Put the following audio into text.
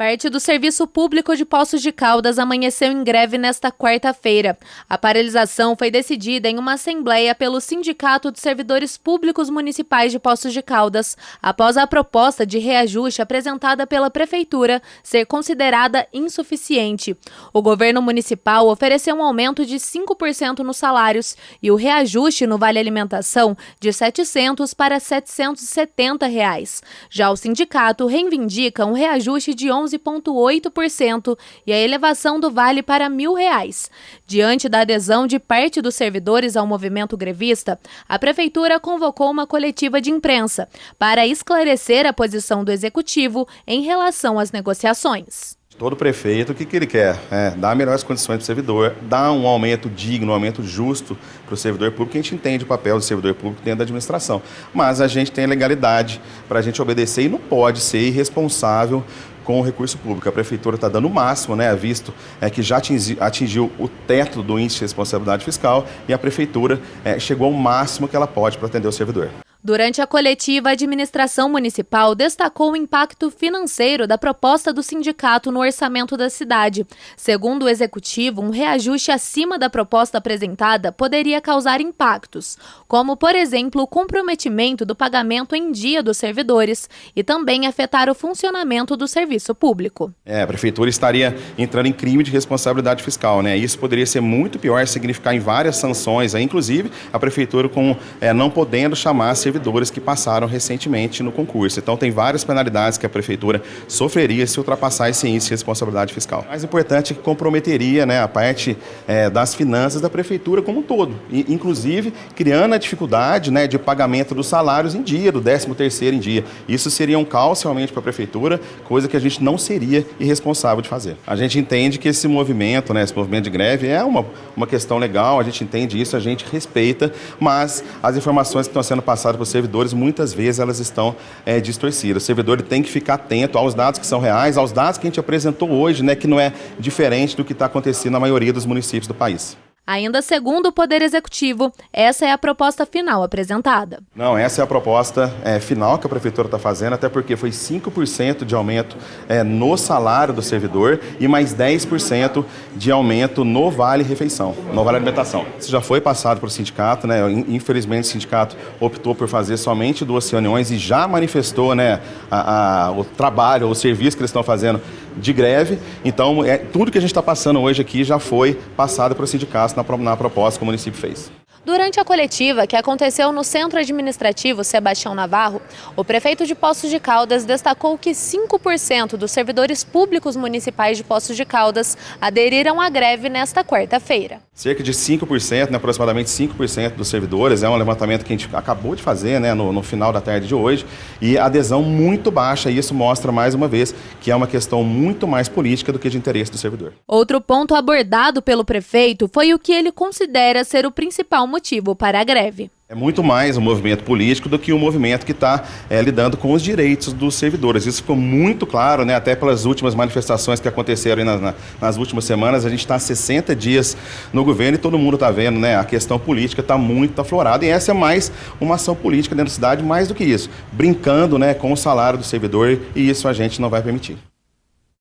Parte do Serviço Público de Poços de Caldas amanheceu em greve nesta quarta-feira. A paralisação foi decidida em uma assembleia pelo Sindicato dos Servidores Públicos Municipais de Poços de Caldas, após a proposta de reajuste apresentada pela Prefeitura ser considerada insuficiente. O governo municipal ofereceu um aumento de 5% nos salários e o reajuste no Vale Alimentação de R$ 700 para R$ 770. Já o sindicato reivindica um reajuste de 11,8% e a elevação do vale para R$ 1.000. Diante da adesão de parte dos servidores ao movimento grevista, a Prefeitura convocou uma coletiva de imprensa para esclarecer a posição do Executivo em relação às negociações. Todo prefeito, o que ele quer? Dar melhores condições para o servidor, dar um aumento digno, um aumento justo para o servidor público. A gente entende o papel do servidor público dentro da administração, mas a gente tem a legalidade para a gente obedecer e não pode ser irresponsável com o recurso público. A Prefeitura está dando o máximo, visto que já atingiu o teto do índice de responsabilidade fiscal e a Prefeitura chegou ao máximo que ela pode para atender o servidor. Durante a coletiva, a administração municipal destacou o impacto financeiro da proposta do sindicato no orçamento da cidade. Segundo o executivo, um reajuste acima da proposta apresentada poderia causar impactos, como, por exemplo, o comprometimento do pagamento em dia dos servidores e também afetar o funcionamento do serviço público. A Prefeitura estaria entrando em crime de responsabilidade fiscal, Isso poderia ser muito pior, significar em várias sanções, inclusive a Prefeitura não podendo chamar servidores que passaram recentemente no concurso. Então, tem várias penalidades que a Prefeitura sofreria se ultrapassar esse índice de responsabilidade fiscal. O mais importante é que comprometeria a parte das finanças da Prefeitura como um todo, inclusive criando a dificuldade de pagamento dos salários em dia, do 13º em dia. Isso seria um caos realmente para a Prefeitura, coisa que a gente não seria irresponsável de fazer. A gente entende que esse movimento de greve é uma questão legal, a gente entende isso, a gente respeita, mas as informações que estão sendo passadas para os servidores, muitas vezes elas estão distorcidas. O servidor tem que ficar atento aos dados que são reais, aos dados que a gente apresentou hoje, que não é diferente do que está acontecendo na maioria dos municípios do país. Ainda segundo o Poder Executivo, essa é a proposta final apresentada. Não, essa é a proposta final que a Prefeitura está fazendo, até porque foi 5% de aumento no salário do servidor e mais 10% de aumento no Vale Refeição, no Vale Alimentação. Isso já foi passado para o sindicato, Infelizmente o sindicato optou por fazer somente 2 reuniões e já manifestou o trabalho, o serviço que eles estão fazendo de greve. Então, tudo que a gente está passando hoje aqui já foi passado para o sindicato na proposta que o município fez. Durante a coletiva, que aconteceu no Centro Administrativo Sebastião Navarro, o prefeito de Poços de Caldas destacou que 5% dos servidores públicos municipais de Poços de Caldas aderiram à greve nesta quarta-feira. Cerca de 5%, aproximadamente 5% dos servidores, é um levantamento que a gente acabou de fazer no final da tarde de hoje, e adesão muito baixa, e isso mostra mais uma vez que é uma questão muito mais política do que de interesse do servidor. Outro ponto abordado pelo prefeito foi o que ele considera ser o principal motivo para a greve. É muito mais um movimento político do que um movimento que está lidando com os direitos dos servidores. Isso ficou muito claro, até pelas últimas manifestações que aconteceram nas últimas semanas. A gente está há 60 dias no governo e todo mundo está vendo, a questão política está muito aflorada. E essa é mais uma ação política dentro da cidade, mais do que isso, brincando com o salário do servidor, e isso a gente não vai permitir.